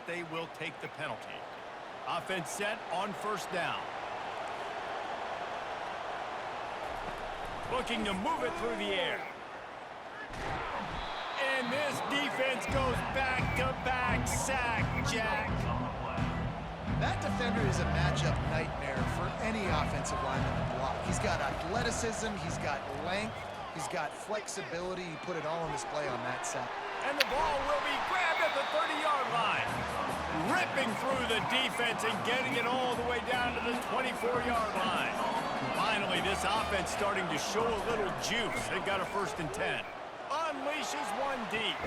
they will take the penalty. Offense set on first down. Looking to move it through the air. And this defense goes back-to-back sack, Jack. That defender is a matchup nightmare for any offensive lineman to block. He's got athleticism, he's got length, he's got flexibility. He put it all on display on that sack. And the ball will be grabbed at the 30-yard line. Ripping through the defense and getting it all the way down to the 24-yard line. Finally, this offense starting to show a little juice. They've got a 1st and 10. Unleashes one deep.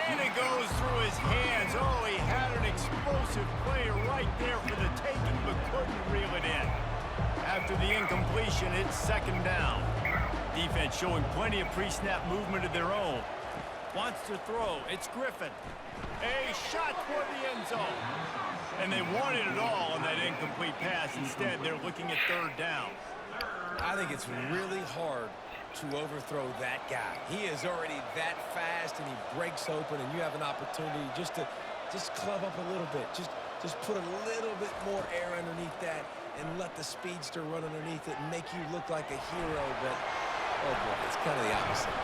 And it goes through his hands. Oh, he had an explosive play right there for the taking, but couldn't reel it in. After the incompletion, it's 2nd down. Defense showing plenty of pre-snap movement of their own. Wants to throw. It's Griffin. A shot toward the end zone. And they wanted it all on that incomplete pass. Instead, they're looking at 3rd down. I think it's really hard to overthrow that guy. He is already that fast, and he breaks open, and you have an opportunity just to club up a little bit. Just put a little bit more air underneath that and let the speedster run underneath it and make you look like a hero. But, oh, boy, it's kind of the opposite.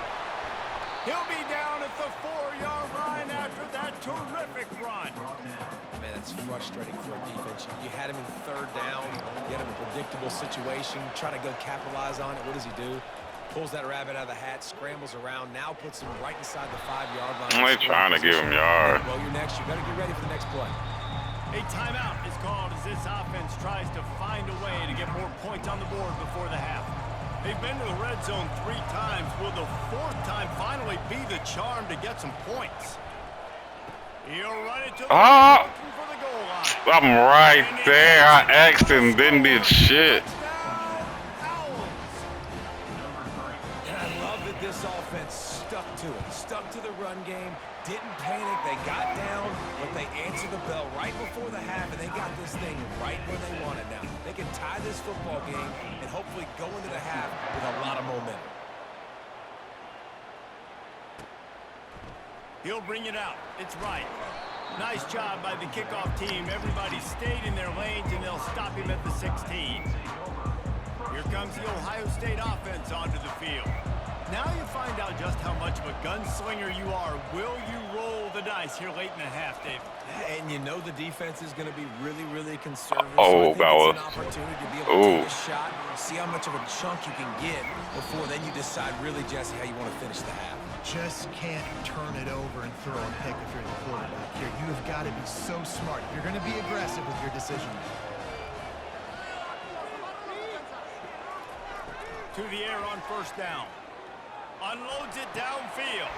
He'll be down at the 4-yard line after that terrific run. Man, that's frustrating for a defense. You had him in 3rd down. You had him in a predictable situation. Try to go capitalize on it. What does he do? Pulls that rabbit out of the hat, scrambles around, now puts him right inside the 5-yard line. They're trying to give him yards. Well, you're next. You better get ready for the next play. A timeout is called as this offense tries to find a way to get more points on the board before the half. They've been to the red zone 3 times. Will the 4th time finally be the charm to get some points? He'll run it to the looking for the goal line. I'm right there. I asked him, didn't did shit. This offense stuck to the run game, didn't panic, they got down, but they answered the bell right before the half, and they got this thing right where they want it now. They can tie this football game and hopefully go into the half with a lot of momentum. He'll bring it out. It's right. Nice job by the kickoff team. Everybody stayed in their lanes, and they'll stop him at the 16. Here comes the Ohio State offense onto the field. Now you find out just how much of a gunslinger you are. Will you roll the dice here late in the half, David? And you know the defense is going to be really, really conservative. Oh, so I think it's an opportunity to be able to take a shot, see how much of a chunk you can get before then you decide really, Jesse, how you want to finish the half. Just can't turn it over and throw a pick if you're the quarterback here. You have got to be so smart. You're going to be aggressive with your decision. To the air on 1st down. Unloads it downfield.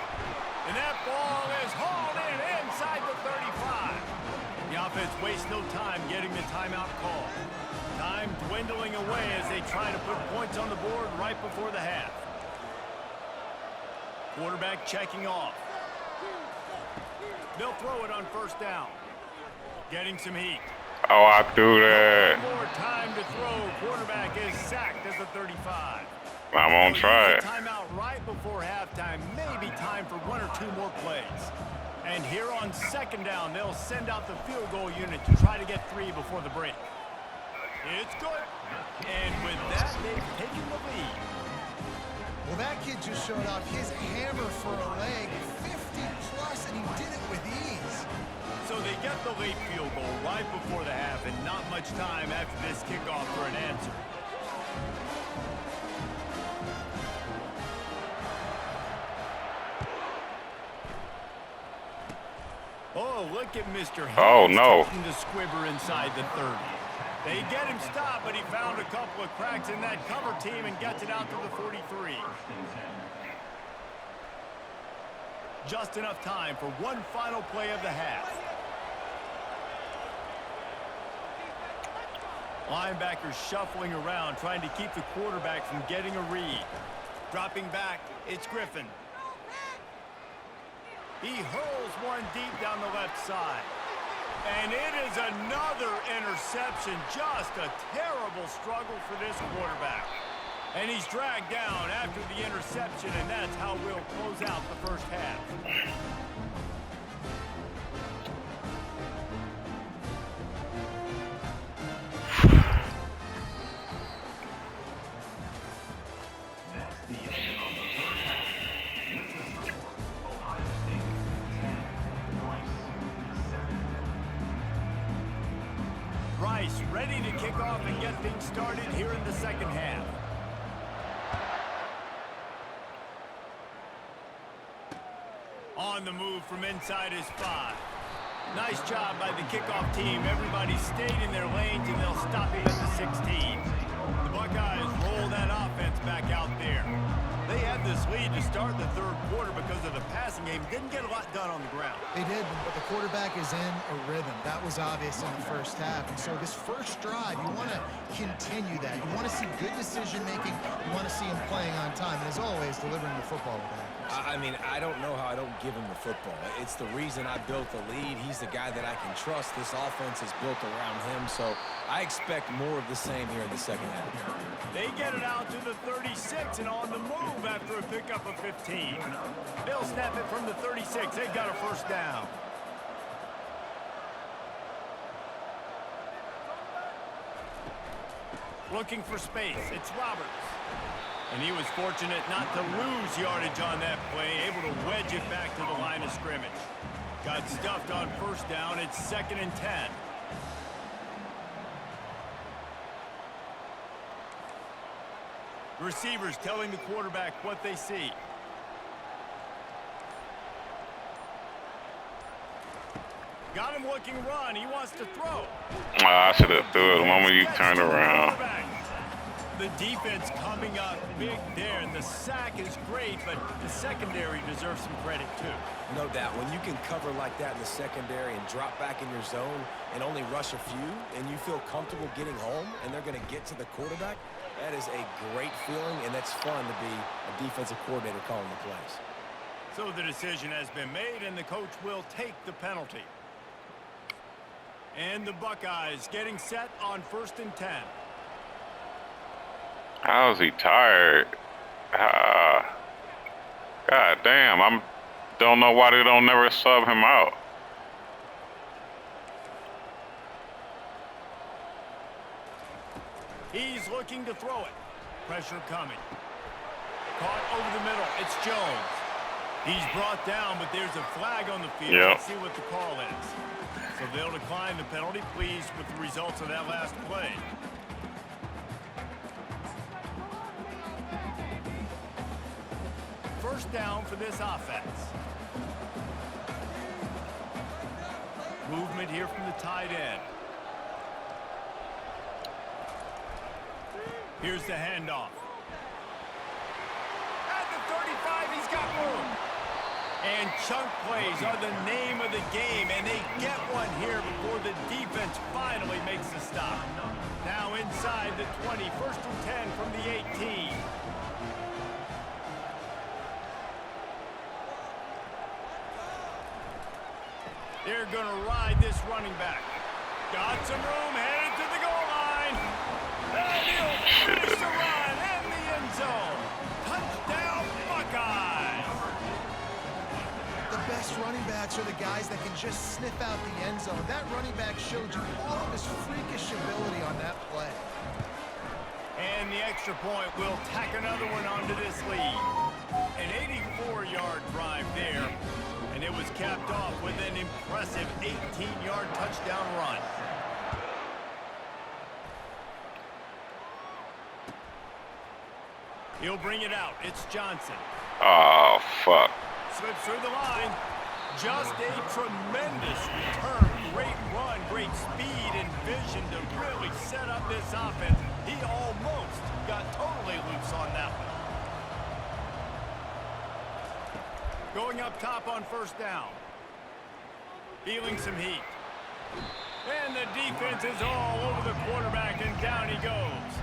And that ball is hauled in inside the 35. The offense wastes no time getting the timeout call. Time dwindling away as they try to put points on the board right before the half. Quarterback checking off. They'll throw it on 1st down. Getting some heat. Oh, I threw that. One more time to throw. Quarterback is sacked at the 35. I'm on track. Timeout right before halftime. Maybe time for 1 or 2 more plays. And here on 2nd down, they'll send out the field goal unit to try to get 3 before the break. It's good. And with that, they've taken the lead. Well, that kid just showed off his hammer for a leg, 50-plus, and he did it with ease. So they get the late field goal right before the half, and not much time after this kickoff for an answer. Oh, look at Mr. Hayes. Oh, no. Taking the squibber inside the 30. They get him stopped, but he found a couple of cracks in that cover team and gets it out to the 43. Just enough time for one final play of the half. Linebackers shuffling around, trying to keep the quarterback from getting a read. Dropping back, it's Griffin. He hurls one deep down the left side. And it is another interception. Just a terrible struggle for this quarterback. And he's dragged down after the interception, and that's how we'll close out the first half. Nice, ready to kick off and get things started here in the second half. On the move from inside his 5. Nice job by the kickoff team. Everybody stayed in their lanes, and they'll stop him at the 16. The Buckeyes roll that offense back out there. They had this lead to start the third quarter because of the passing game. Didn't get a lot done on the ground. They did, but the quarterback is in a rhythm. That was obvious in the first half. And so this first drive, you want to continue that. You want to see good decision-making. You want to see him playing on time. And as always, delivering the football with accuracy. I mean, I don't know how I don't give him the football. It's the reason I built the lead. He's the guy that I can trust. This offense is built around him, so I expect more of the same here in the second half. They get it out to the 36 and on the move after a pickup of 15. They'll snap it from the 36. They've got a first down. Looking for space. It's Roberts. And he was fortunate not to lose yardage on that play, able to wedge it back to the line of scrimmage. Got stuffed on first down. It's 2nd and 10. Receivers telling the quarterback what they see. Got him looking run. He wants to throw. I should have threw it the moment you turned around. The defense coming up big there, and the sack is great, but the secondary deserves some credit too. No doubt. When you can cover like that in the secondary and drop back in your zone and only rush a few, and you feel comfortable getting home, and they're going to get to the quarterback, that is a great feeling, and that's fun to be a defensive coordinator calling the plays. So the decision has been made, and the coach will take the penalty. And the Buckeyes getting set on 1st and 10. How is he tired? God damn, I don't know why they don't never sub him out. He's looking to throw it. Pressure coming. Caught over the middle. It's Jones. He's brought down, but there's a flag on the field. Yep. Let's see what the call is. So they'll decline the penalty. Pleased with the results of that last play. First down for this offense. Movement here from the tight end. Here's the handoff. At the 35, he's got room. And chunk plays are the name of the game, and they get one here before the defense finally makes the stop. Now inside the 20, 1st and 10 from the 18. They're going to ride this running back. Got some room, headed to the goal line. And he'll finish the run in the end zone. Touchdown, Buckeyes. The best running backs are the guys that can just sniff out the end zone. That running back showed you all of his freakish ability on that play. And the extra point will tack another one onto this lead. An 84-yard drive there. And it was capped off with an impressive 18-yard touchdown run. He'll bring it out. It's Johnson. Oh, fuck. Slips through the line. Just a tremendous return. Great run, great speed and vision to really set up this offense. He almost got totally loose on that one. Going up top on first down. Feeling some heat. And the defense is all over the quarterback, and down he goes.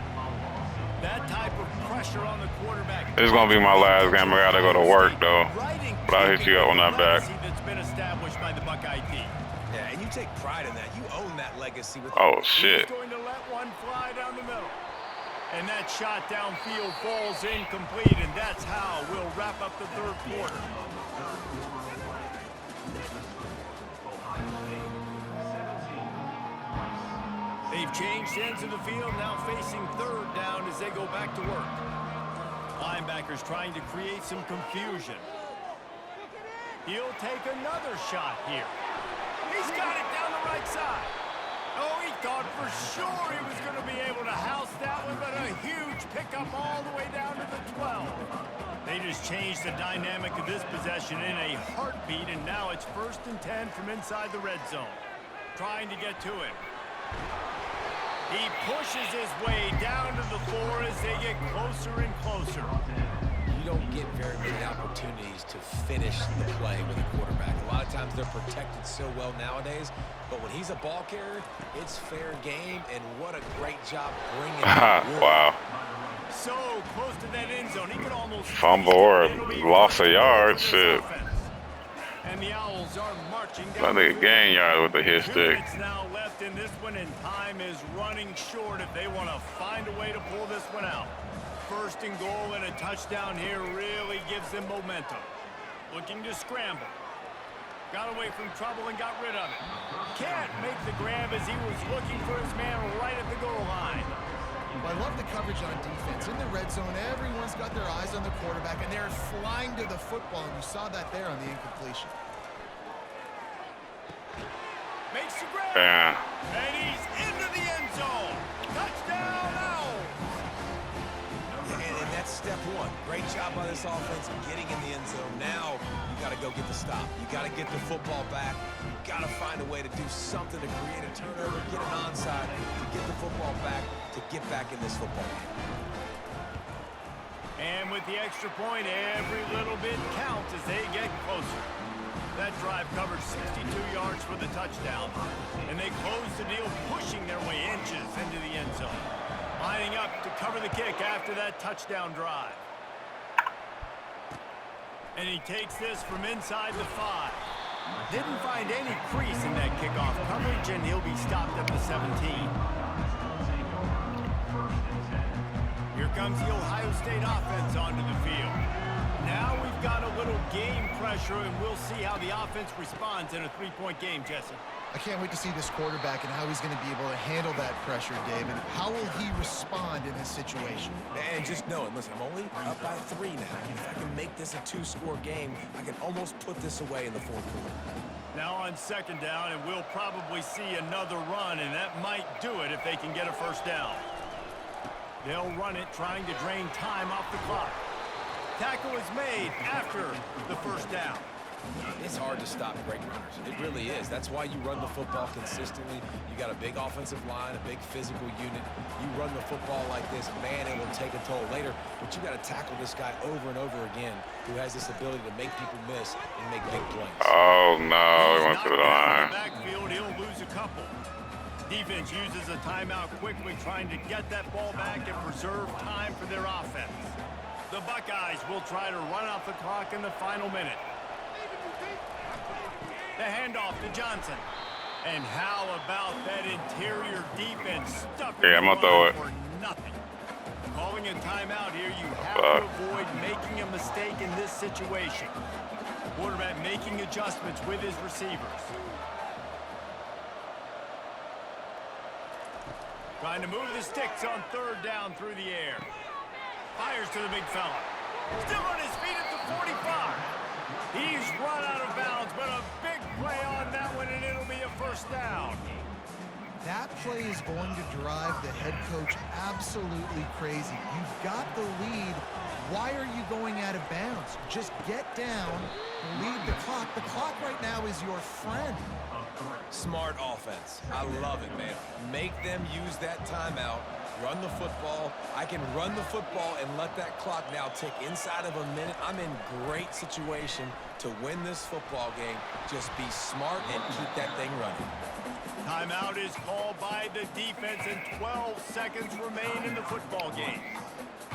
That type of pressure on the quarterback. This is going to be my last game. I got to go to work, though. But I'll hit you up when I'm back. That's been established by the Buckeye team. Yeah, and you take pride in that. You own that legacy. With Oh, shit. He's going to let one fly down the middle. And that shot downfield falls incomplete, and that's how we'll wrap up the third quarter. They've changed ends of the field, now facing third down as they go back to work. Linebackers trying to create some confusion. He'll take another shot here. He's got it down the right side. Oh, he thought for sure he was going to be able to house that one, but a huge pickup all the way down to the 12. They just changed the dynamic of this possession in a heartbeat, and now it's 1st and 10 from inside the red zone. Trying to get to it. He pushes his way down to the floor as they get closer and closer. You don't get very many opportunities to finish the play with a quarterback. A lot of times they're protected so well nowadays, but when he's a ball carrier, it's fair game, and what a great job bringing it. Wow. So close to that end zone, he could almost Fumble or loss of yards, shit. And the Owls are marching I down. think a gain yard with the hit 2 stick. minutes now left in this one, and time is running short if they want to find a way to pull this one out. 1st and goal and a touchdown here really gives them momentum. Looking to scramble. Got away from trouble and got rid of it. Can't make the grab as he was looking for his man right at the goal line. Well, I love the coverage on defense. In the red zone, everyone's got their eyes on the quarterback, and they're flying to the football, and you saw that there on the incompletion. Makes the grab. Yeah. And he's into the end zone. Touchdown, Owls. And that's step one. Great job by this offense getting in the end zone. Now you got to go get the stop. You got to get the football back. You got to find a way to do something to create a turnover, get an onside, to get the football back, to get back in this football game. And with the extra point, every little bit counts as they get closer. That drive covered 62 yards for the touchdown. And they close the deal, pushing their way inches into the end zone. Lining up to cover the kick after that touchdown drive. And he takes this from inside the 5. Didn't find any crease in that kickoff coverage, and he'll be stopped at the 17. Here comes the Ohio State offense onto the field. Now we've got a little game pressure, and we'll see how the offense responds in a 3-point game, Jesse. I can't wait to see this quarterback and how he's going to be able to handle that pressure, David. How will he respond in this situation? And just knowing, listen, I'm only up by 3 now. If I can make this a 2-score game, I can almost put this away in the 4th quarter. Now on 2nd down, and we'll probably see another run, and that might do it if they can get a 1st down. They'll run it, trying to drain time off the clock. Tackle is made after the 1st down. It's hard to stop great runners. It really is. That's why you run the football consistently. You got a big offensive line, a big physical unit. You run the football like this, man, it will take a toll later. But you got to tackle this guy over and over again who has this ability to make people miss and make big plays. Oh, no. He went to the line. Backfield, he'll lose a couple. Defense uses a timeout quickly, trying to get that ball back and preserve time for their offense. The Buckeyes will try to run out the clock in the final minute. The handoff to Johnson. And how about that interior defense stuffing Yeah, I'm gonna throw it. for nothing? Calling a timeout here, you have to avoid making a mistake in this situation. Quarterback making adjustments with his receivers. Trying to move the sticks on 3rd down through the air. Fires to the big fella. Still on his feet at the 45. He's run out of bounds, but a big play on that one, and it'll be a 1st down. That play is going to drive the head coach absolutely crazy. You've got the lead. Why are you going out of bounds? Just get down, lead the clock. The clock right now is your friend. Smart offense. I love it, man. Make them use that timeout. Run the football. I can run the football and let that clock now tick inside of a minute. I'm in great situation to win this football game. Just be smart and keep that thing running. Timeout is called by the defense, and 12 seconds remain in the football game.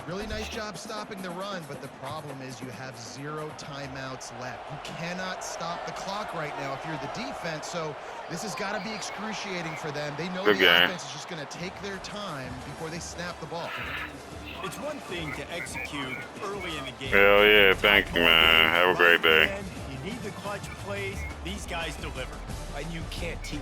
Really nice job stopping the run, but the problem is you have 0 timeouts left. You cannot stop the clock right now if you're the defense, so this has got to be excruciating for them. They know the offense is just going to take their time before they snap the ball. It's one thing to execute early in the game. Hell yeah, thank you, man. Have a great day. You need the clutch plays. These guys deliver. And you can't teach